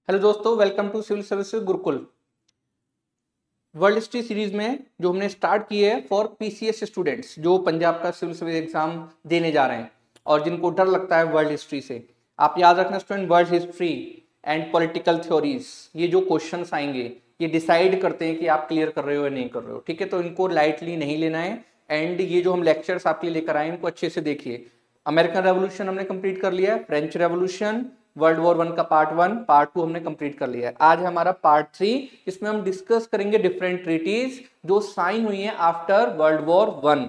Hello दोस्तों, welcome to civil services Gurukul. World history series में जो हमने स्टार्ट की है फॉर पीसीएस स्टूडेंट्स जो पंजाब का सिविल सर्विस एग्जाम देने जा रहे हैं और जिनको डर लगता है वर्ल्ड हिस्ट्री से। आप याद रखना student, world history and political theories, ये जो क्वेश्चंस आएंगे ये डिसाइड करते हैं कि आप क्लियर कर रहे हो या नहीं कर रहे हो। ठीक है, तो इनको लाइटली नहीं लेना है। एंड ये जो हम लेक्चर्स आपके लिए लेकर आए इनको अच्छे से देखिए। अमेरिकन रेवोल्यूशन हमने कंप्लीट कर लिया है, फ्रेंच रेवोल्यूशन, वर्ल्ड वॉर 1 का पार्ट 1, पार्ट 2 हमने कंप्लीट कर लिया है। आज है हमारा पार्ट 3, इसमें हम डिस्कस करेंगे डिफरेंट ट्रीटीज जो साइन हुई है आफ्टर वर्ल्ड वॉर 1।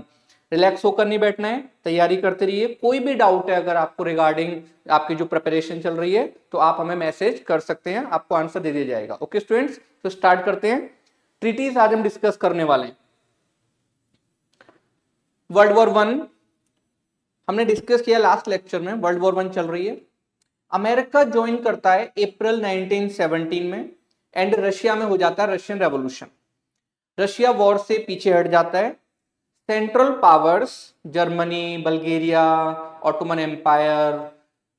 रिलैक्स होकर नहीं बैठना है, तैयारी करते रहिए। कोई भी डाउट है अगर आपको रिगार्डिंग आपकी जो प्रिपरेशन चल रही है तो आप हमें मैसेज कर सकते हैं, आपको आंसर दे दिया जाएगा। ओके स्टूडेंट्स, तो स्टार्ट करते हैं। ट्रीटीज आज हम डिस्कस करने वाले हैं। वर्ल्ड वॉर 1 हमने डिस्कस किया लास्ट लेक्चर में। वर्ल्ड वॉर 1 चल रही है। अमेरिका ज्वाइन करता है अप्रैल 1917 में एंड रशिया में हो जाता है रशियन रेवोल्यूशन। रशिया वॉर से पीछे हट जाता है। Central powers Germany, Bulgaria, Ottoman empire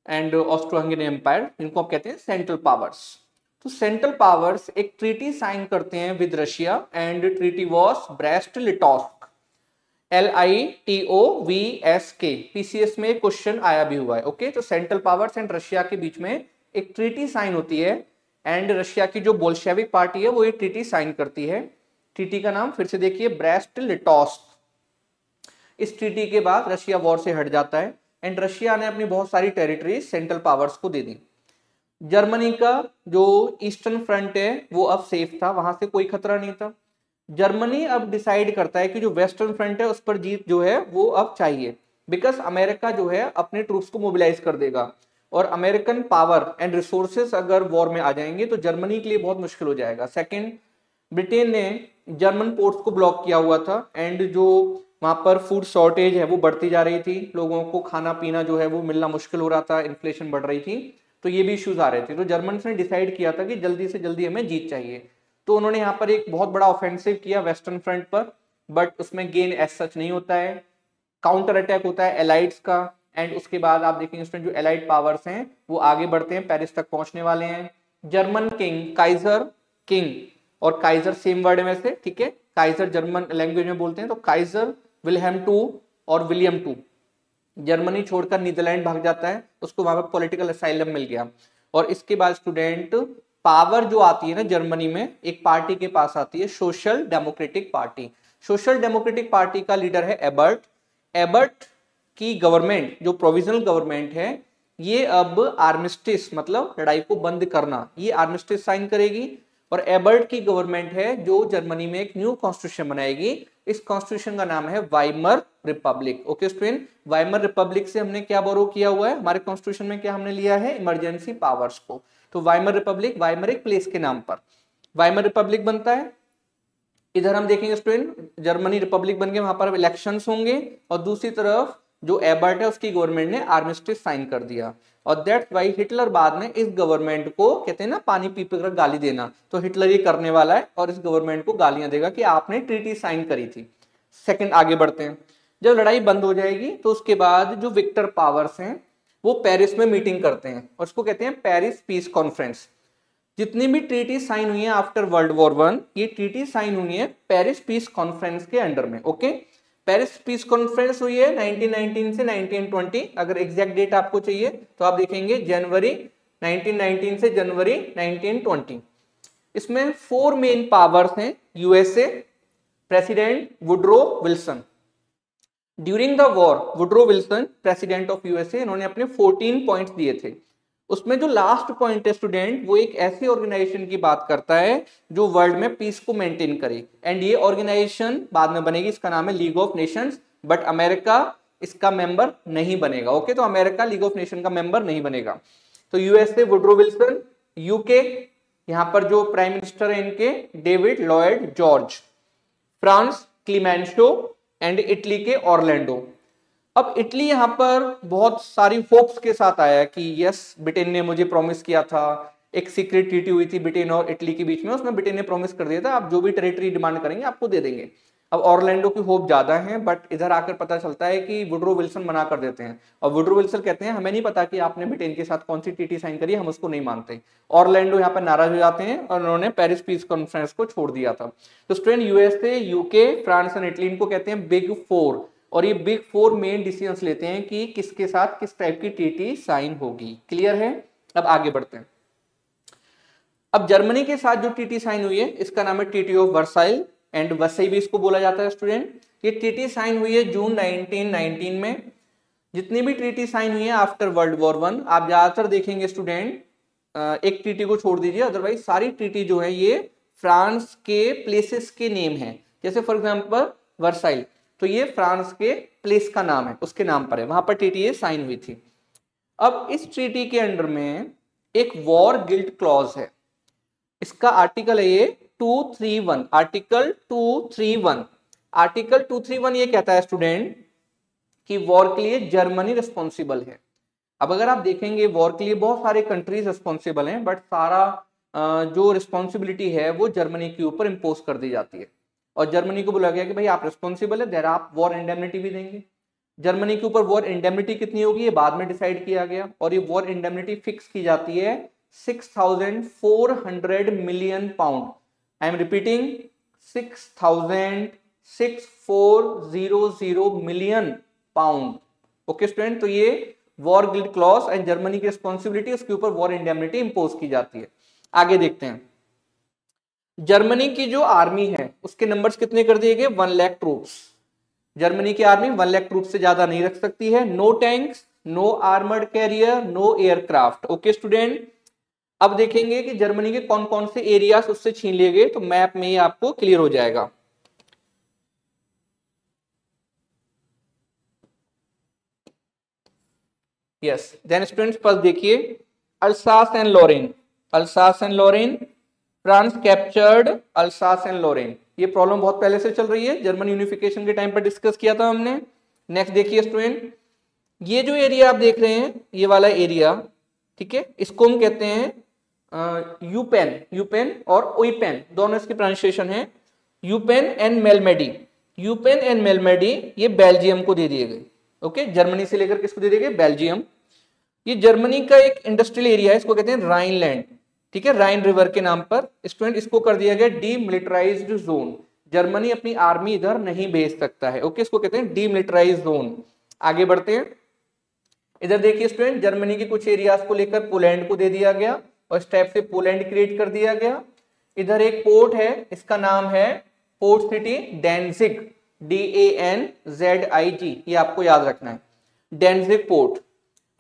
and Austro Hungarian empire, इनको आप कहते हैं सेंट्रल पावर्स। तो सेंट्रल पावर्स एक ट्रीटी साइन करते हैं with Russia and treaty was Brest Litovsk, LITOVSK। PCS में क्वेश्चन आया भी हुआ है। ओके, तो सेंट्रल पावर्स एंड रशिया के बीच में एक ट्रीटी साइन होती है एंड रशिया की जो बोल्शेविक पार्टी है वो ये ट्रीटी साइन करती है। ट्रीटी का नाम फिर से देखिए, ब्रेस्ट लिटोस्क। इस ट्रीटी के बाद रशिया वॉर से हट जाता है एंड रशिया ने अपनी बहुत सारी टेरिटरी सेंट्रल पावर्स को दे दी। जर्मनी का जो ईस्टर्न फ्रंट है वो अब सेफ था, वहां से कोई खतरा नहीं था। जर्मनी अब डिसाइड करता है कि जो वेस्टर्न फ्रंट है उस पर जीत जो है वो अब चाहिए, बिकॉज अमेरिका जो है अपने ट्रूप्स को मोबिलाइज कर देगा और अमेरिकन पावर एंड रिसोर्सेस अगर वॉर में आ जाएंगे तो जर्मनी के लिए बहुत मुश्किल हो जाएगा। सेकंड, ब्रिटेन ने जर्मन पोर्ट्स को ब्लॉक किया हुआ था एंड जो वहां पर फूड शॉर्टेज है वो बढ़ती जा रही थी, लोगों को खाना पीना जो है वो मिलना मुश्किल हो रहा था, इन्फ्लेशन बढ़ रही थी, तो ये भी इश्यूज आ रहे थे। तो जर्मन ने डिसाइड किया था कि जल्दी से जल्दी हमें जीत चाहिए, तो उन्होंने यहाँ पर एक बहुत बड़ा ऑफेंसिव किया वेस्टर्न फ्रंट पर, बट उसमें गेन एज सच नहीं होता है। काउंटर अटैक होता है एलाइड्स का एंड उसके बाद आप देखेंगे स्टूडेंट जो एलाइड पावर्स हैं वो आगे बढ़ते हैं, पेरिस तक पहुंचने वाले हैं। जर्मन किंग, काइजर किंग और काइजर सेम वर्ड है वैसे, ठीक है। काइजर जर्मन लैंग्वेज में बोलते हैं, तो काइजर विल्हेम टू और विलियम टू जर्मनी छोड़कर नीदरलैंड भाग जाता है, उसको वहां पर पॉलिटिकल असाइलम मिल गया। और इसके बाद स्टूडेंट पावर जो आती है ना जर्मनी में, एक पार्टी के पास आती है, social democratic party. Social democratic party का लीडर है एबर्ट। एबर्ट की गवर्नमेंट जो प्रोविजनल गवर्नमेंट है ये अब आर्मिस्टिस मतलब लड़ाई को बंद करना, ये आर्मिस्टिस साइन करेगी। और एबर्ट की गवर्नमेंट है जो जर्मनी में एक न्यू कॉन्स्टिट्यूशन बनाएगी। इस कॉन्स्टिट्यूशन का नाम है Weimar Republic. Okay student, Weimar Republic से हमने क्या बोरो किया हुआ है, हमारे कॉन्स्टिट्यूशन में क्या हमने लिया है, इमरजेंसी पावर्स को। तो वाइमर रिपब्लिक, वाइमर एक प्लेस के नाम पर वाइमर रिपब्लिक बनता है। इधर हम देखेंगे स्टूडेंट जर्मनी रिपब्लिक बन के वहां पर इलेक्शंस होंगे और दूसरी तरफ जो एबर्ट है उसकी गवर्नमेंट ने आर्मिस्टिस साइन कर दिया। और दैट्स वाई हिटलर बाद में इस गवर्नमेंट को कहते हैं ना पानी पी पी कर गाली देना, तो हिटलर ये करने वाला है और इस गवर्नमेंट को गालियां देगा कि आपने ट्रीटी साइन करी थी। सेकंड, आगे बढ़ते हैं। जब लड़ाई बंद हो जाएगी तो उसके बाद जो विक्टर पावर्स हैं वो पेरिस में मीटिंग करते हैं और उसको कहते हैं पेरिस पीस कॉन्फ्रेंस। जितनी भी ट्रीटी साइन हुई है आफ्टर वर्ल्ड वॉर 1, ये ट्रीटी साइन हुई है पेरिस पीस कॉन्फ्रेंस के अंडर में। ओके, पेरिस पीस कॉन्फ्रेंस हुई है 1919 से 1920। अगर एग्जैक्ट डेट आपको चाहिए तो आप देखेंगे जनवरी 1919 से जनवरी 1920। इसमें 4 मेन पावर्स हैं। USA, president Woodrow Wilson. During the war Woodrow Wilson president of USA, इन्होंने अपने 14 पॉइंट्स दिए थे। उसमें जो लास्ट पॉइंट है स्टूडेंट वो एक ऐसी ऑर्गेनाइजेशन की बात करता है जो वर्ल्ड में पीस को मेंटेन करे एंड ये ऑर्गेनाइजेशन बाद में बनेगी, इसका नाम है league of Nations, but America इसका मेंबर नहीं बनेगा। ओके, तो अमेरिका लीग ऑफ नेशन का मेंबर नहीं बनेगा। तो यूएसए वुड्रो विल्सन, यूके यहां पर जो प्राइम मिनिस्टर है इनके David Lloyd George, France Clemenceau and Italy के ऑरलैंडो। अब इटली यहां पर बहुत सारी होप्स के साथ आया कि यस ब्रिटेन ने मुझे प्रॉमिस किया था, एक सीक्रेट ट्रीटी हुई थी ब्रिटेन और इटली के बीच में, उसमें ब्रिटेन ने प्रॉमिस कर दिया था आप जो भी टेरिटरी डिमांड करेंगे आपको दे देंगे। अब ऑरलैंडो की होप ज्यादा है, बट इधर आकर पता चलता है कि वुडरो विल्सन मना कर देते हैं, और वुडरो विल्सन कहते हैं हमें नहीं पता कि आपने ब्रिटेन के साथ कौन सी ट्रीटी साइन करी, हम उसको नहीं मानते। ऑरलैंडो यहाँ पर नाराज हो जाते हैं और उन्होंने पेरिस पीस कॉन्फ्रेंस को छोड़ दिया था। तो student USA, UK, France and Italy, इनको कहते हैं बिग फोर, और ये बिग फोर मेन डिसीजंस लेते हैं कि किसके साथ किस टाइप की ट्रीटी साइन होगी। क्लियर है? अब आगे बढ़ते हैं। अब जर्मनी के साथ जो ट्रीटी साइन हुई है इसका नाम है treaty of Versailles, and Vasai भी इसको बोला जाता है स्टूडेंट। ये ट्रीटी साइन हुई है जून 1919 में। जितनी भी ट्रीटी साइन हुई है आफ्टर वर्ल्ड वॉर 1, आप ज्यादातर देखेंगे स्टूडेंट, एक ट्रीटी को छोड़ दीजिए, अदरवाइज सारी ट्रीटी जो है ये फ्रांस के प्लेसेस के नेम है। जैसे फॉर एग्जांपल वर्साइल, तो ये फ्रांस के प्लेस का नाम है, उसके नाम पर है, वहां पर ट्रीटी ये साइन हुई थी। अब इस ट्रीटी के अंडर में एक वॉर गिल्ट क्लॉज है, इसका आर्टिकल है ये 231, आर्टिकल 231। आर्टिकल 231 ये कहता है स्टूडेंट कि वॉर के लिए जर्मनी रिस्पॉन्सिबल है। अब अगर आप देखेंगे वॉर के लिए बहुत सारे कंट्रीज रिस्पॉन्सिबल हैं, बट सारा जो रिस्पॉन्सिबिलिटी है वो जर्मनी के ऊपर इम्पोज कर दी जाती है, और जर्मनी को बोला गया कि भाई आप रिस्पॉन्सिबल है, देर आप वॉर इंडेमनिटी भी देंगे। जर्मनी के ऊपर वॉर इंडेमनिटी कितनी होगी ये बाद में डिसाइड किया गया, और ये वॉर इंडेमनिटी फिक्स की जाती है 6,400 million pound. I am repeating, 6,6400 million pound. Okay student, तो ये war guilt clause and Germany की रिस्पॉन्सिबिलिटी, उसके ऊपर वॉर इंडेमनिटी इंपोज की जाती है। आगे देखते हैं, जर्मनी की जो आर्मी है उसके नंबर्स कितने कर दिए गए, 1 लाख ट्रूप्स। जर्मनी की आर्मी 1 लाख ट्रूप से ज्यादा नहीं रख सकती है। No tanks, no armoured carrier, no aircraft. Okay student, अब देखेंगे कि जर्मनी के कौन कौन से एरियाज उससे छीन लिए गए, तो मैप में ही आपको क्लियर हो जाएगा। यस, देन स्टूडेंट्स फर्स्ट देखिए, Alsace and Lorraine. Alsace and Lorraine, France captured Alsace and Lorraine. ये प्रॉब्लम बहुत पहले से चल रही है, जर्मन यूनिफिकेशन के टाइम पर डिस्कस किया था हमने। नेक्स्ट देखिए स्टूडेंट, ये जो एरिया आप देख रहे हैं, ये वाला एरिया, ठीक है, इसको हम कहते हैं यूपेन, यूपेन और ओइपेन, दोनों इसकी प्रोनाउंसिएशन है। यूपेन एंड मेलमेडी, यूपेन एंड मेलमेडी ये बेल्जियम को दे दिए गए। ओके, जर्मनी से लेकर किसको दे दिए गए, बेल्जियम। ये जर्मनी का एक इंडस्ट्रियल एरिया है, इसको कहते हैं राइनलैंड, ठीक है, राइन रिवर के नाम पर। स्टूडेंट, इसको कर दिया गया डीमिलिटराइज्ड जोन, जर्मनी अपनी आर्मी इधर नहीं भेज सकता है। ओके, इसको कहते हैं डीमिलिटराइज्ड जोन। आगे बढ़ते हैं, इधर देखिए स्टूडेंट, जर्मनी के कुछ एरियाज को लेकर पोलैंड को दे दिया गया, और इस टाइप से पोलैंड क्रिएट कर दिया गया। इधर एक पोर्ट है, इसका नाम है पोर्ट सिटी डेंजिग, DANZIG, ये आपको याद रखना है, डेंजिग पोर्ट।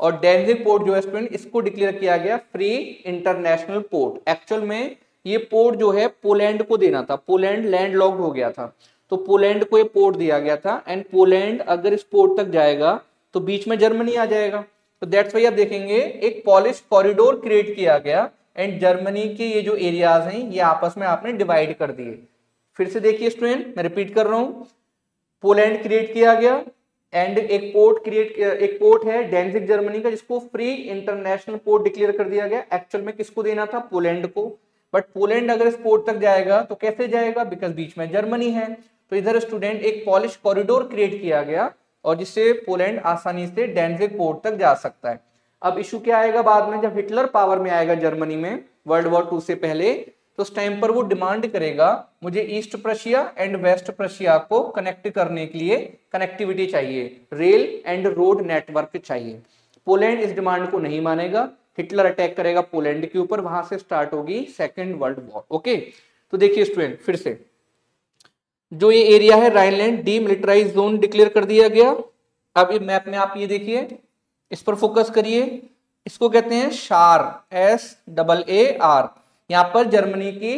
और डेंजिग पोर्ट जो है स्टूडेंट, इसको डिक्लेयर किया गया फ्री इंटरनेशनल पोर्ट। एक्चुअल में ये पोर्ट जो है पोलैंड को देना था, पोलैंड लैंड लॉक्ड हो गया था, तो पोलैंड को ये पोर्ट दिया गया था। एंड पोलैंड अगर इस पोर्ट तक जाएगा तो बीच में जर्मनी आ जाएगा, तो दैट्स वाई आप देखेंगे एक पॉलिश कॉरिडोर क्रिएट किया गया, एंड जर्मनी के ये जो एरियाज हैं ये आपस में आपने डिवाइड कर दिए। फिर से देखिए स्टूडेंट, मैं रिपीट कर रहा हूं, पोलैंड क्रिएट किया गया, एंड एक पोर्ट है डेंजिग जर्मनी का, जिसको फ्री इंटरनेशनल पोर्ट डिक्लेयर कर दिया गया। एक्चुअल में किसको देना था, पोलैंड को, बट पोलैंड अगर इस पोर्ट तक जाएगा तो कैसे जाएगा, बिकॉज बीच में जर्मनी है। तो इधर स्टूडेंट एक पॉलिश कॉरिडोर क्रिएट किया गया, और जिससे पोलैंड आसानी से डेंजिग पोर्ट तक जा सकता है। अब इशू क्या आएगा बाद में, जब हिटलर पावर में आएगा जर्मनी में वर्ल्ड वॉर 2 से पहले, तो उस टाइम पर वो डिमांड करेगा मुझे east Prussia and west Prussia को कनेक्ट करने के लिए कनेक्टिविटी चाहिए, रेल एंड रोड नेटवर्क चाहिए। पोलैंड इस डिमांड को नहीं मानेगा, हिटलर अटैक करेगा पोलैंड के ऊपर, वहां से स्टार्ट होगी सेकेंड वर्ल्ड वॉर। ओके, तो देखिए स्टूडेंट, फिर से जो ये एरिया है राइनलैंड, डीमिलिटराइज्ड जोन डिक्लेयर कर दिया गया। अब ये मैप में आप ये देखिए, इस पर फोकस करिए, इसको कहते हैं शार, SAAR। यहाँ पर जर्मनी की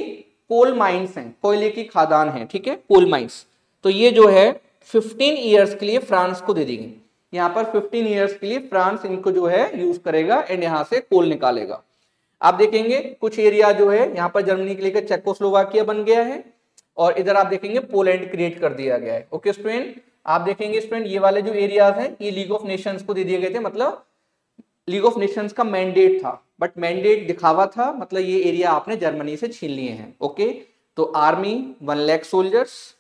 कोल माइंस हैं, कोयले की खादान है, ठीक है, कोल माइंस। तो ये जो है 15 ईयर्स के लिए फ्रांस को दे दी गई। यहाँ पर 15 ईयर्स के लिए फ्रांस इनको जो है यूज करेगा, एंड यहाँ से कोल निकालेगा। आप देखेंगे कुछ एरिया जो है यहाँ पर जर्मनी के लिए चेकोस्लोवाकिया बन गया है, और इधर आप देखेंगे पोलैंड क्रिएट कर दिया गया है। ओके स्टूडेंट, आप देखेंगे स्टूडेंट, ये वाले जो एरियाज हैं ये लीग ऑफ नेशंस को दे दिए गए थे, मतलब लीग ऑफ नेशंस का मैंडेट था, बट मैंडेट दिखावा था, मतलब ये एरिया आपने जर्मनी से छीन लिए हैं। ओके, तो आर्मी 1 लाख सोल्जर्स,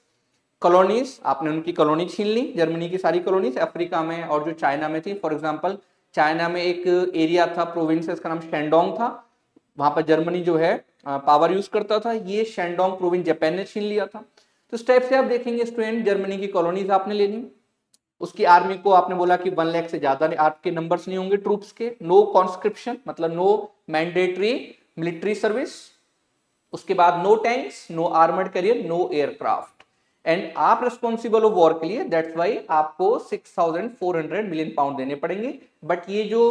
कॉलोनीज, आपने उनकी कॉलोनी छीन ली, जर्मनी की सारी कॉलोनीज अफ्रीका में और जो चाइना में थी। फॉर एग्जांपल चाइना में एक एरिया था, प्रोविंस, इसका नाम शेंडोंग था, वहां पर जर्मनी जो है पावर यूज करता था। ये शेंडोंग प्रोविंस जापान ने छीन लिया था। तो इस टाइप से आप देखेंगे स्टूडेंट, जर्मनी की कॉलोनीज आपने लेनी, उसकी आर्मी को आपने बोला कि 1 लाख से ज्यादा आपके नंबर्स नहीं होंगे ट्रूप्स के, नो कॉन्स्क्रिप्शन मतलब नो मैंडेटरी मिलिट्री सर्विस, उसके बाद no tanks, no armoured carrier, no aircraft, and आप रिस्पॉन्सिबल हो वॉर के लिए, दैट्स वाई आपको 6400 मिलियन पाउंड देने पड़ेंगे। बट ये जो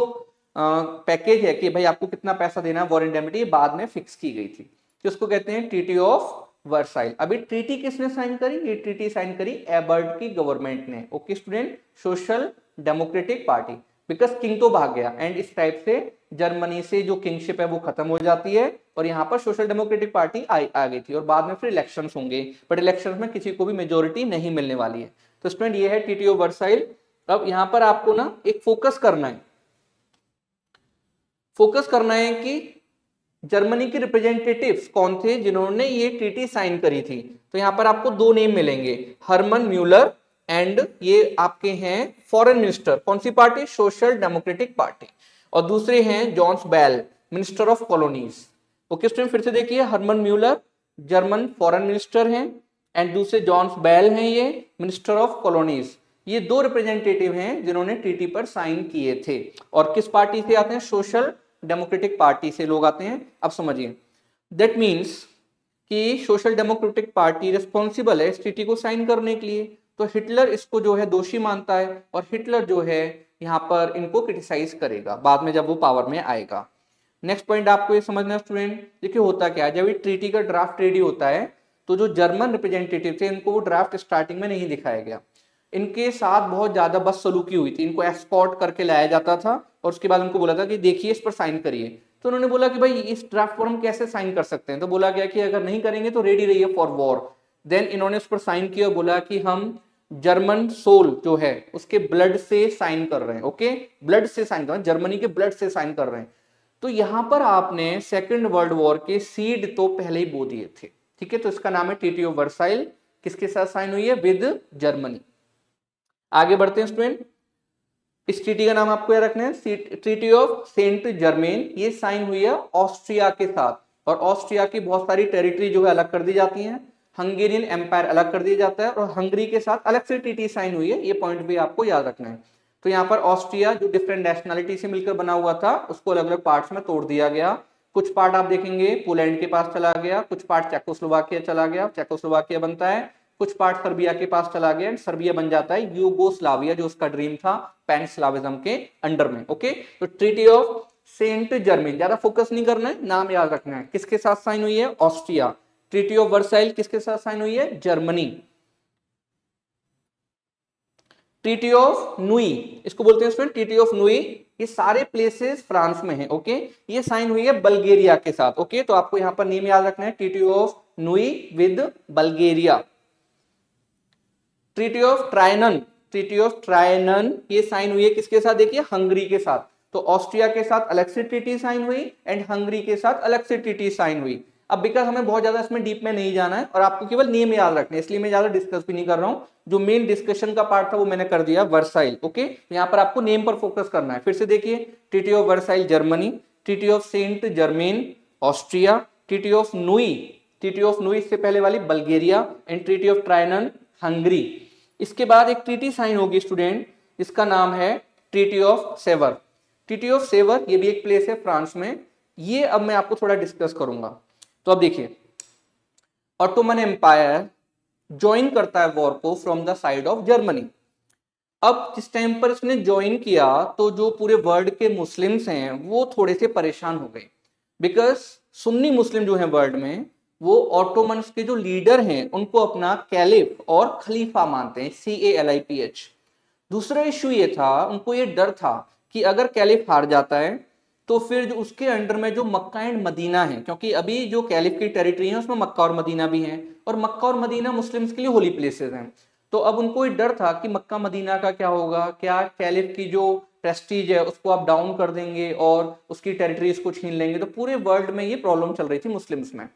पैकेज है कि भाई आपको कितना पैसा देना है वॉर इंडेमिनिटी, बाद में फिक्स की गई थी, तो उसको कहते हैं ट्रीटी ऑफ वर्साइल। अभी ट्रीटी किसने साइन करी? ये ट्रीटी साइन करी एबर्ट की गवर्नमेंट ने। Okay student, social democratic party, because king तो भाग गया एंड इस टाइप से जर्मनी से जो किंगशिप है वो खत्म हो जाती है और यहाँ पर सोशल डेमोक्रेटिक पार्टी आ गई थी और बाद में फिर इलेक्शंस होंगे, बट इलेक्शंस में किसी को भी मेजोरिटी नहीं मिलने वाली है। तो स्टूडेंट ये है ट्रीटी ऑफ वर्साइल। अब यहाँ पर आपको ना एक फोकस करना है कि जर्मनी के रिप्रेजेंटेटिव्स कौन थे जिन्होंने ये ट्रीटी साइन करी थी। तो यहाँ पर आपको 2 नेम मिलेंगे, हरमन म्यूलर एंड ये आपके हैं फॉरेन मिनिस्टर, कौन सी पार्टी? सोशल डेमोक्रेटिक पार्टी, और दूसरे हैं Johns Bell, minister of colonies. Okay student, फिर से देखिए, Hermann Muller German foreign minister हैं एंड दूसरे जॉन्स बेल हैं ये मिनिस्टर ऑफ कॉलोनीज। ये 2 रिप्रेजेंटेटिव हैं जिन्होंने ट्रीटी पर साइन किए थे और किस पार्टी से आते हैं? सोशल डेमोक्रेटिक पार्टी से लोग आते हैं। अब समझिए, दैट मीन्स कि सोशल डेमोक्रेटिक पार्टी रिस्पॉन्सिबल है इस ट्रीटी को साइन करने के लिए, तो हिटलर इसको जो है दोषी मानता है और हिटलर जो है यहाँ पर इनको क्रिटिसाइज करेगा बाद में जब वो पावर में आएगा। नेक्स्ट पॉइंट आपको ये समझना स्टूडेंट, देखिए होता क्या है, जब ये ट्रीटी का ड्राफ्ट रेडी होता है तो जो जर्मन रिप्रेजेंटेटिव थे इनको वो ड्राफ्ट स्टार्टिंग में नहीं दिखाया गया, इनके साथ बहुत ज्यादा बदसलूकी हुई थी, इनको एस्कॉर्ट करके लाया जाता था और उसके बाद उनको बोला था कि देखिए इस पर साइन करिए। तो उन्होंने बोला कि भाई इस ड्राफ्ट पर हम कैसे साइन कर सकते हैं, तो बोला गया कि अगर नहीं करेंगे तो रेडी रहिए फॉर वॉर। देन इन्होंने उस पर साइन किया, बोला कि हम जर्मन सोल जो है उसके ब्लड से साइन कर रहे हैं। ओके, ब्लड से साइन कर रहे हैं, जर्मनी के ब्लड से साइन कर रहे हैं। तो यहां पर आपने सेकेंड वर्ल्ड वॉर के सीड तो पहले ही बो दिए थे। ठीक है, तो इसका नाम है ट्रीटी ऑफ वर्साइल। किसके साथ साइन हुई है? With Germany. आगे बढ़ते हैं स्टूडेंट, इस ट्रीटी का नाम आपको याद रखना है, ट्रीटी ऑफ सेंट जर्मेन। ये साइन हुई है ऑस्ट्रिया के साथ और ऑस्ट्रिया की बहुत सारी टेरिटरी जो है अलग कर दी जाती हैं, हंगेरियन एम्पायर अलग कर दिया जाता है और हंगरी के साथ अलग से ट्रीटी साइन हुई है। ये पॉइंट भी आपको याद रखना है। तो यहाँ पर ऑस्ट्रिया जो डिफरेंट नेशनलिटी से मिलकर बना हुआ था उसको अलग अलग पार्ट्स में तोड़ दिया गया। कुछ पार्ट आप देखेंगे पोलैंड के पास चला गया, कुछ पार्ट चेकोस्लोवाकिया चला गया, चेकोस्लोवाकिया बनता है, कुछ पार्ट सर्बिया के पास चला गया, सर्बिया बन जाता है यूगोस्लाविया जो उसका ड्रीम था पैन स्लाविज्म के अंडर में। ओके, तो ट्रीटी ऑफ सेंट जर्मेन, ज्यादा फोकस नहीं करना है, नाम याद रखना है। किसके साथ साइन हुई है? ऑस्ट्रिया। ट्रीटी ऑफ वर्साइल किसके साथ साइन हुई है? जर्मनी। ट्रीटी ऑफ नुई, इसको बोलते हैं स्टूडेंट ट्रीटी ऑफ नुई, ये सारे प्लेसेस फ्रांस में है। ओके, ये साइन हुई है बल्गेरिया के साथ। ओके, तो आपको यहां पर नेम याद रखना है, treaty of Neuilly with Bulgaria. Treaty of Trianon, treaty of Trianon ये साइन हुई है किसके साथ? देखिए हंगरी के साथ। तो ऑस्ट्रिया के साथ अलग से ट्रीटी साइन हुई एंड हंगरी के साथ अलग से ट्रीटी साइन हुई। अब बिकॉज हमें बहुत ज्यादा इसमें डीप में नहीं जाना है और आपको केवल नेम याद रखना है, इसलिए मैं ज्यादा डिस्कस भी नहीं कर रहा हूं। जो मेन डिस्कशन का पार्ट था वो मैंने कर दिया वर्साइल। ओके, यहाँ पर आपको नेम पर फोकस करना है। फिर से देखिए, treaty of Versailles Germany, treaty of Saint Germain Austria, treaty of Neuilly, treaty of Neuilly इससे पहले वाली Bulgaria and treaty of Trianon Hungary. इसके बाद एक ट्रीटी साइन होगी स्टूडेंट, इसका नाम है treaty of Sevres. Treaty of Sevres ये भी एक प्लेस है फ्रांस में, ये अब मैं आपको थोड़ा डिस्कस करूंगा। तो अब देखिए, ऑटोमन एम्पायर ज्वाइन करता है वॉर को from the side of Germany. अब जिस टाइम पर इसने ज्वाइन किया तो जो पूरे वर्ल्ड के मुस्लिम्स हैं वो थोड़े से परेशान हो गए, बिकॉज सुन्नी मुस्लिम जो है वर्ल्ड में वो ऑटोमन्स के जो लीडर हैं उनको अपना कैलिफ और खलीफा मानते हैं, CALIPH। दूसरा इश्यू ये था, उनको ये डर था कि अगर कैलिफ हार जाता है तो फिर जो उसके अंडर में जो मक्का एंड मदीना है, क्योंकि अभी जो कैलिफ की टेरिटरी है उसमें मक्का और मदीना भी हैं और मक्का और मदीना मुस्लिम्स के लिए होली प्लेसेस हैं। तो अब उनको ये डर था कि मक्का मदीना का क्या होगा, क्या कैलिफ की जो प्रेस्टीज है उसको आप डाउन कर देंगे और उसकी टेरिटरीज को छीन लेंगे। तो पूरे वर्ल्ड में ये प्रॉब्लम चल रही थी मुस्लिम्स में।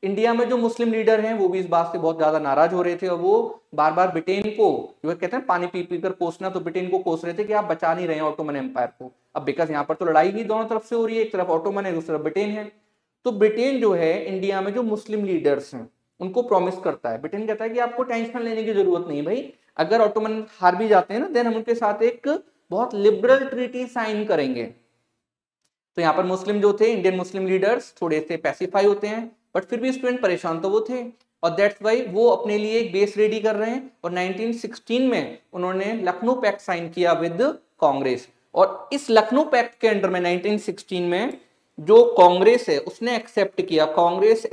इंडिया में जो मुस्लिम लीडर हैं वो भी इस बात से बहुत ज्यादा नाराज हो रहे थे और वो बार बार ब्रिटेन को, जो कहते हैं पानी पी पी कर कोसना, तो ब्रिटेन को कोस रहे थे कि आप बचा नहीं रहे हैं ऑटोमन एम्पायर को। अब बिकॉज यहाँ पर तो लड़ाई ही दोनों तरफ से हो रही है, एक तरफ ऑटोमन है, दूसरी तरफ ब्रिटेन है। तो ब्रिटेन जो है इंडिया में जो मुस्लिम लीडर्स हैं उनको प्रॉमिस करता है, ब्रिटेन कहता है कि आपको टेंशन लेने की जरूरत नहीं भाई, अगर ऑटोमन हार भी जाते हैं ना देन हम उनके साथ एक बहुत लिबरल ट्रीटी साइन करेंगे। तो यहाँ पर मुस्लिम जो थे, इंडियन मुस्लिम लीडर्स थोड़े से पैसिफाई होते हैं, बट फिर भी स्टूडेंट परेशान तो वो थे, और दैट्स वाई वो अपने लिए एक बेस रेडी कर रहे हैं। और 1916 में उन्होंने लखनऊ पैक्ट साइन किया विद कांग्रेस, और इस लखनऊ पैक्ट के अंडर में 1916 में जो कांग्रेस है उसने एक्सेप्ट किया, कांग्रेस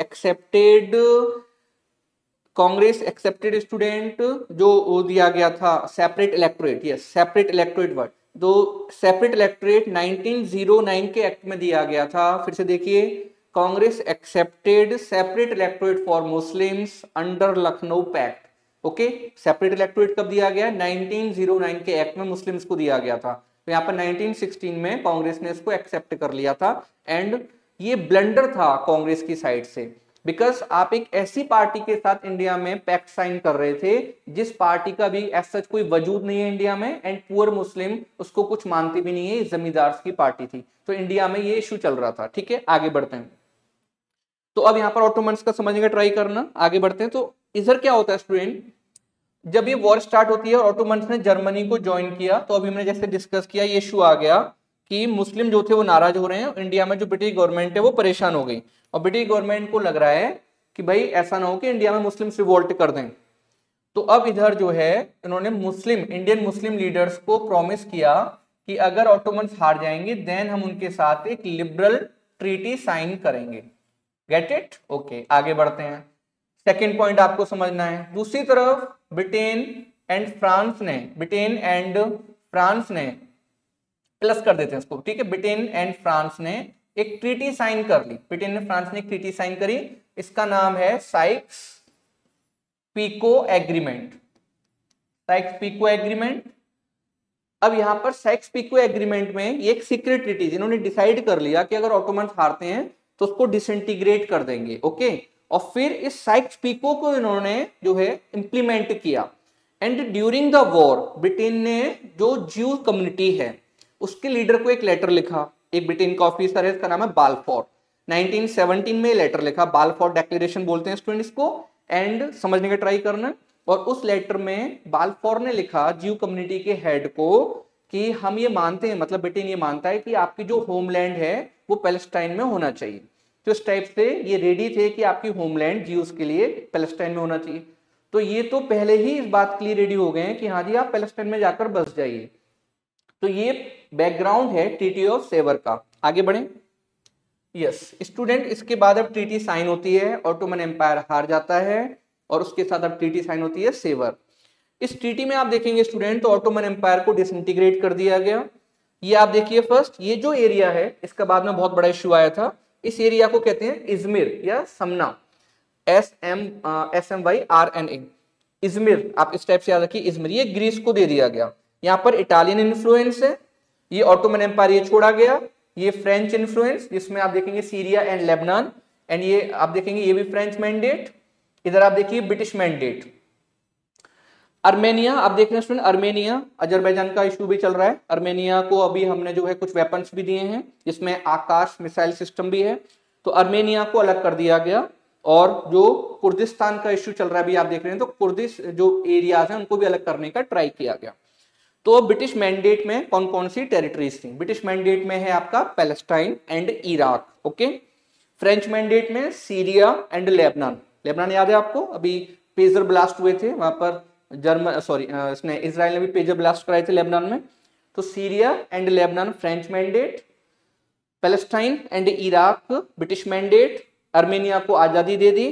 एक्सेप्टेड स्टूडेंट, जो दिया गया था separate electorate, yes separate electorate word, तो सेपरेट इलेक्टोरेट 1909 के एक्ट में दिया गया था। फिर से देखिए, Congress accepted separate electorate for Muslims under Lucknow pact. Okay, separate electorate कब दिया गया? 1909 के एक्ट में मुस्लिम्स को दिया गया था। तो यहाँ पर 1916 में कांग्रेस ने इसको एक्सेप्ट कर लिया था, एंड ये ब्लंडर था कांग्रेस की साइड से, बिकॉज आप एक ऐसी पार्टी के साथ इंडिया में पैक्ट साइन कर रहे थे जिस पार्टी का भी एज सच कोई वजूद नहीं है इंडिया में, एंड पुअर मुस्लिम उसको कुछ मानते भी नहीं है, जमींदार की पार्टी थी। तो इंडिया में ये इशू चल रहा था। ठीक है, आगे बढ़ते हैं। तो अब यहाँ पर ऑटोमन्स का समझने का ट्राई करना, आगे बढ़ते हैं। तो इधर क्या होता है स्टूडेंट, जब ये वॉर स्टार्ट होती है और ऑटोमन्स ने जर्मनी को ज्वाइन किया, तो अभी हमने जैसे डिस्कस किया ये इशू आ गया कि मुस्लिम जो थे वो नाराज हो रहे हैं, इंडिया में जो ब्रिटिश गवर्नमेंट है वो परेशान हो गई, और ब्रिटिश गवर्नमेंट को लग रहा है कि भाई ऐसा ना हो कि इंडिया में मुस्लिम रिवोल्ट कर दें। तो अब इधर जो है इन्होंने इंडियन मुस्लिम लीडर्स को प्रॉमिस किया कि अगर ऑटोमन्स हार जाएंगे देन हम उनके साथ एक लिबरल ट्रीटी साइन करेंगे। Get it? ओके, आगे बढ़ते हैं। सेकेंड पॉइंट आपको समझना है, दूसरी तरफ ब्रिटेन एंड फ्रांस ने प्लस कर देते हैं इसको, ठीक है, ब्रिटेन एंड फ्रांस ने एक ट्रीटी साइन कर ली, ब्रिटेन ने फ्रांस ने एक ट्रीटी साइन करी, इसका नाम है साइक्स पीको एग्रीमेंट। अब यहां पर साइक्स पीको एग्रीमेंट में ये एक सीक्रेट ट्रीटी, जिन्होंने डिसाइड कर लिया कि अगर ऑटोमन्स हारते हैं तो उसको डिसइंटीग्रेट कर देंगे। ओके, और फिर इस साइक्स पीको को इन्होंने जो है इंप्लीमेंट किया, and during the war Britain ने जो ज्यू कम्युनिटी है उसके लीडर को एक लेटर लिखा, एक ब्रिटेन का ऑफिसर है, इसका नाम है बालफोर। 1917 में लेटर लिखा, बालफोर डेक्लेरेशन बोलते हैं स्टूडेंट इसको, एंड समझने का ट्राई करना। और उस लेटर में बालफोर ने लिखा ज्यू कम्युनिटी के हेड को कि हम ये मानते हैं, मतलब ब्रिटेन ये मानता है कि आपकी जो होमलैंड है वो पैलेस्टाइन में होना चाहिए। तो इस टाइप से ये रेडी थे कि आपकी होमलैंड ज्यूज के लिए पैलेस्टाइन में होना चाहिए। तो ये तो पहले ही इस बात के लिए रेडी हो गए हैं कि हाँ जी आप पैलेस्टाइन में जाकर बस जाइए। तो ये बैकग्राउंड है ट्रीटी ऑफ सेवर का। आगे बढ़े। यस स्टूडेंट, इसके बाद अब ट्रीटी साइन होती है, ऑटोमन एम्पायर हार जाता है, और उसके साथ अब ट्रीटी साइन होती है सेवर। इस ट्रीटी में आप देखेंगे स्टूडेंट तो ऑटोमन एम्पायर को डिसइंटीग्रेट कर दिया गया। ये आप देखिए फर्स्ट, ये जो एरिया है इसका बाद में बहुत बड़ा इश्यू आया था, इस एरिया को कहते हैं इजमिर या समना, SMYRNA, इजमिर। आप इस टाइप से याद रखिए इजमिर, ये ग्रीस को दे दिया गया। यहाँ पर इटालियन इन्फ्लुएंस है, ये ऑटोमन एम्पायर ये छोड़ा गया, ये फ्रेंच इन्फ्लुएंस जिसमें आप देखेंगे सीरिया एंड लेबनान, एंड ये आप देखेंगे ये भी फ्रेंच मैंडेट, इधर आप देखिए ब्रिटिश मैंडेट। अर्मेनिया आप देख रहे हैं स्टूडेंट, अर्मेनिया, अजरबैजान का इशू भी चल रहा है, अर्मेनिया को अभी हमने जो है कुछ वेपन्स भी दिए हैं जिसमें आकाश मिसाइल सिस्टम भी है, तो अर्मेनिया को अलग कर दिया गया। और जो कुर्दिस्तान का इशू चल रहा है अभी आप देख रहे हैं, तो कुर्दिश जो एरियाज हैं उनको भी अलग करने का ट्राई किया गया। तो ब्रिटिश मैंडेट में कौन कौन सी टेरिटरीज थी? ब्रिटिश मैंडेट में है आपका Palestine and Iraq, okay. French mandate में सीरिया एंड लेबनान, लेबनान याद है आपको, अभी पेजर ब्लास्ट हुए थे वहां पर, इसने इजराइल ने भी पेजर ब्लास्ट कराए थे लेबनान में। तो Syria and Lebanon French mandate, Palestine and Iraq British mandate, Armenia को आजादी दे दी,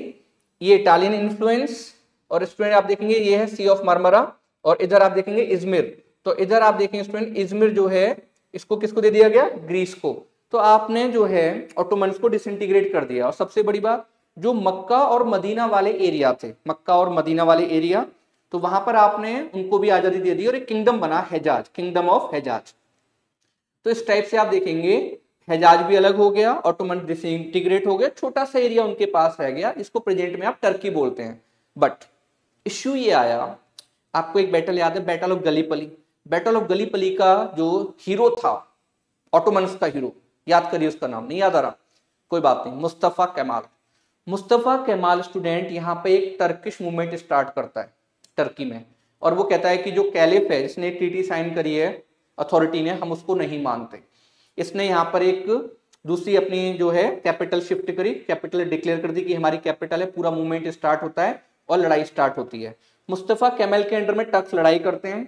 ये इटालियन इन्फ्लुएंस। और स्टूडेंट आप देखेंगे ये है सी ऑफ मार्मरा, और इधर आप देखेंगे इजमिर, तो इधर आप देखेंगे स्टूडेंट इजमिर जो है इसको किसको दे दिया गया? ग्रीस को। तो आपने जो है ऑटोमन्स को डिसइंटीग्रेट कर दिया। और सबसे बड़ी बात, जो मक्का और मदीना वाले एरिया थे, मक्का और मदीना वाले एरिया, तो वहां पर आपने उनको भी आजादी दे दी और एक किंगडम बना हेजाज, किंगडम ऑफ हेजाज। तो इस टाइप से आप देखेंगे हेजाज भी अलग हो गया, ऑटोमन डिसइंटीग्रेट हो गया, छोटा सा एरिया उनके पास रह गया, इसको प्रेजेंट में आप टर्की बोलते हैं। बट इश्यू ये आया, आपको एक बैटल याद है, बैटल ऑफ गलीपली। बैटल ऑफ गलीपली का जो हीरो था, ऑटोमन्स का हीरो, याद करिए उसका नाम, नहीं याद आ रहा, कोई बात नहीं, Mustafa Kemal. Mustafa Kemal student यहाँ पे एक टर्किश मूवमेंट स्टार्ट करता है टर्की में, और वो कहता है कि जो कैलिफ है जिसने ट्रीटी साइन करी है अथॉरिटी ने, हम उसको नहीं मानते। इसने यहाँ पर एक दूसरी अपनी जो है कैपिटल शिफ्ट करी, कैपिटल डिक्लेयर कर दी कि हमारी कैपिटल है, पूरा मूवमेंट स्टार्ट होता है और लड़ाई स्टार्ट होती है। मुस्तफा केमाल के अंडर में टर्क्स लड़ाई करते हैं।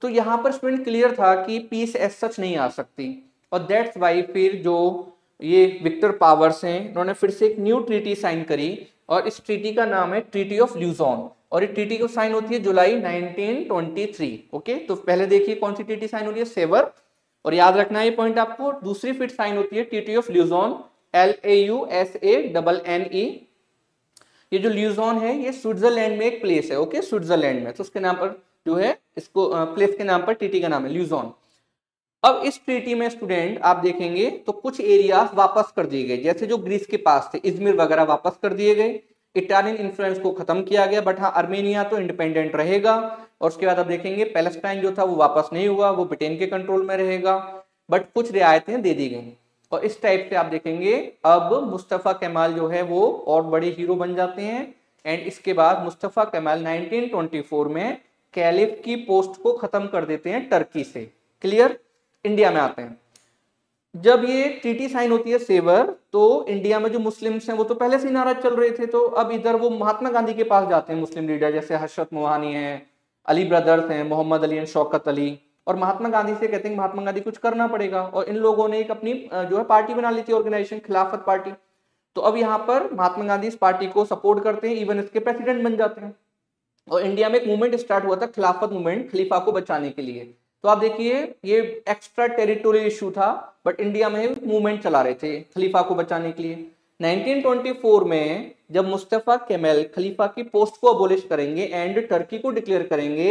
तो यहाँ पर स्टूडेंट क्लियर था कि पीस एज सच नहीं आ सकती, और दैट्स वाई फिर जो ये विक्टर पावर्स हैं इन्होंने फिर से एक न्यू ट्रीटी साइन करी, और इस ट्रीटी का नाम है ट्रीटी ऑफ ल्यूजॉन, और ये ट्रीटी को साइन होती है जुलाई 1923। ओके, तो पहले देखिए कौन सी ट्रीटी साइन होती है, सेवर, और याद रखना ये पॉइंट आपको। दूसरी फिर साइन होती है ट्रीटी ऑफ ल्यूजॉन, LAUSANNE। ये जो ल्यूजॉन है ये स्विट्जरलैंड में एक प्लेस है, ओके, स्विट्जरलैंड में, तो उसके नाम पर जो है इसको प्लेस के नाम पर ट्रीटी का नाम है ल्यूजॉन। अब इस ट्रीटी में स्टूडेंट आप देखेंगे तो कुछ एरियाज वापस कर दिए गए, जैसे जो ग्रीस के पास थे, इजमिर वगैरह वापस कर दिए गए, इटालियन इन्फ्लुएंस को खत्म किया गया, बट हाँ अर्मेनिया तो इंडिपेंडेंट रहेगा। और उसके बाद आप देखेंगे पैलेस्टाइन जो था वो वापस नहीं हुआ, वो ब्रिटेन के कंट्रोल में रहेगा, बट कुछ रियायतें दे दी गई। और इस टाइप से आप देखेंगे अब मुस्तफा केमाल जो है वो और बड़े हीरो बन जाते हैं। एंड इसके बाद मुस्तफा केमाल 1924 में कैलिफ की पोस्ट को खत्म कर देते हैं टर्की से। क्लियर? इंडिया में आते हैं। जब ये ट्रीटी साइन होती है सेवर, तो इंडिया में जो मुस्लिम्स हैं वो तो पहले से नाराज चल रहे थे, तो अब इधर वो महात्मा गांधी के पास जाते हैं मुस्लिम लीडर, जैसे हशरत मोहानी हैं, अली ब्रदर्स हैं, मोहम्मद अली एंड शौकत अली, और महात्मा गांधी से कहते हैं महात्मा गांधी कुछ करना पड़ेगा। और इन लोगों ने एक अपनी जो है पार्टी बना ली थी, ऑर्गेनाइजेशन, खिलाफत पार्टी। तो अब यहाँ पर महात्मा गांधी इस पार्टी को सपोर्ट करते हैं, इवन इसके प्रेसिडेंट बन जाते हैं। और इंडिया में एक मूवमेंट स्टार्ट हुआ था, खिलाफत मूवमेंट, खलीफा को बचाने के लिए। तो आप देखिए ये एक्स्ट्रा टेरिटोरियल इशू था, बट इंडिया में मूवमेंट चला रहे थे खलीफा को बचाने के लिए। 1924 में जब मुस्तफा केमाल खलीफा की पोस्ट को अबोलिश करेंगे एंड टर्की को डिक्लेयर करेंगे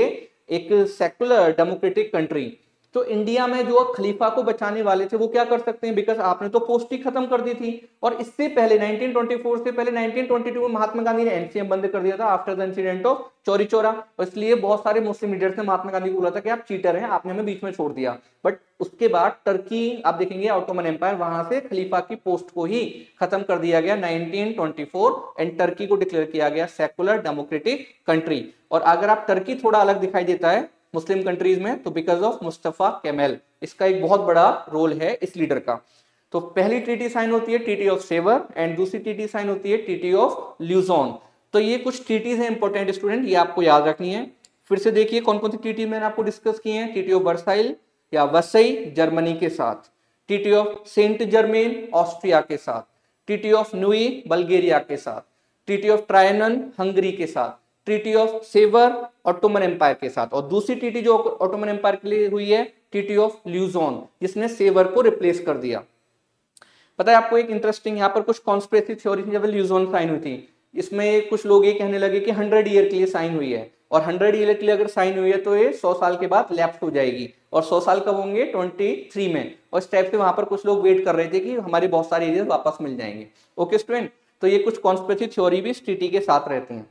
एक सेकुलर डेमोक्रेटिक कंट्री, तो इंडिया में जो खलीफा को बचाने वाले थे वो क्या कर सकते हैं, बिकॉज आपने तो पोस्ट ही खत्म कर दी थी। और इससे पहले 1924 से पहले 1922 में महात्मा गांधी ने एनसीएम बंद कर दिया था after the incident of Chauri Chaura. इसलिए बहुत सारे मुस्लिम लीडर्स ने महात्मा गांधी को बोला था कि आप चीटर हैं, आपने हमें बीच में छोड़ दिया। बट उसके बाद टर्की आप देखेंगे ऑटोमन एम्पायर, वहां से खलीफा की पोस्ट को ही खत्म कर दिया गया 1924, एंड टर्की को डिक्लेयर किया गया सेकुलर डेमोक्रेटिक कंट्री। और अगर आप टर्की थोड़ा अलग दिखाई देता है मुस्लिम कंट्रीज में, तो बिकॉज ऑफ मुस्तफा केमाल, इसका एक बहुत बड़ा रोल है इस लीडर का। तो पहली ट्रीटी साइन होती है ट्रीटी ऑफ सेवर, एंड दूसरी ट्रीटी साइन होती है ट्रीटी ऑफ ल्यूजॉन। तो ये कुछ ट्रीटीज हैं इंपॉर्टेंट स्टूडेंट, ये आपको याद रखनी है। फिर से देखिए कौन कौन सी ट्रीटी मैंने आपको डिस्कस की है। ट्रीटी ऑफ वर्साइल या वसई जर्मनी के साथ, treaty of Saint Germain Austria के साथ, ट्रीटी ऑफ न्यूई बल्गेरिया के साथ, ट्रीटी ऑफ ट्रायनन हंगरी के साथ, treaty of Sevres Ottoman empire के साथ, और दूसरी ट्रीटी जो ऑटोमन एम्पायर के लिए हुई है ट्रीटी ऑफ ल्यूजॉन, जिसने सेवर को रिप्लेस कर दिया। पता है आपको एक इंटरेस्टिंग यहाँ पर कुछ कॉन्स्पिरेसी थ्योरी जब ल्यूजॉन साइन हुई थी, इसमें कुछ लोग ये कहने लगे कि 100 ईयर के लिए साइन हुई है, और 100 ईयर के लिए अगर साइन हुई है तो ये 100 साल के बाद लैप्स हो जाएगी, और 100 साल कब होंगे 23 में। और इस टाइप से वहां पर कुछ लोग वेट कर रहे थे कि हमारे बहुत सारे एरिया वापस मिल जाएंगे। ओके स्टूडेंट, तो ये कुछ कॉन्स्पिरेसी थ्योरी भी इस ट्रीटी के साथ रहते हैं।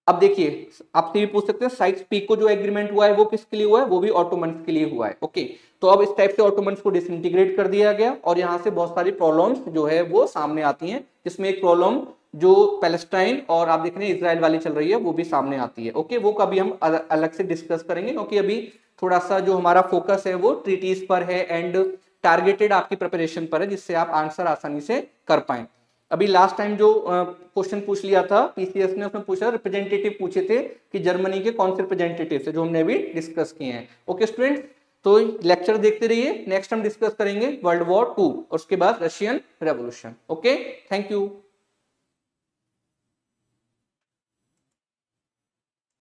अब देखिए आपसे भी पूछ सकते हैं साइक्स पीको जो एग्रीमेंट हुआ है वो किसके लिए हुआ है, वो भी ऑटोमन्स के लिए हुआ है। ओके, तो अब इस टाइप से ऑटोमन्स को डिसइंटीग्रेट कर दिया गया, और यहाँ से बहुत सारी प्रॉब्लम्स जो है वो सामने आती हैं, जिसमें एक प्रॉब्लम जो पैलेस्टाइन और आप देख रहे हैं इजराइल वाली चल रही है वो भी सामने आती है। ओके, वो कभी हम अलग से डिस्कस करेंगे, क्योंकि अभी थोड़ा सा जो हमारा फोकस है वो ट्रीटीज पर है एंड टारगेटेड आपकी प्रिपरेशन पर है, जिससे आप आंसर आसानी से कर पाए। अभी लास्ट टाइम जो क्वेश्चन पूछ लिया था पीसीएस ने, उसमें पूछा रिप्रेजेंटेटिव पूछे थे कि जर्मनी के कौन से रिप्रेजेंटेटिव है, जो हमने अभी डिस्कस किए हैं। ओके स्टूडेंट्स, तो लेक्चर देखते रहिए, नेक्स्ट हम डिस्कस करेंगे वर्ल्ड वॉर 2 और उसके बाद Russian revolution. Okay, thank you.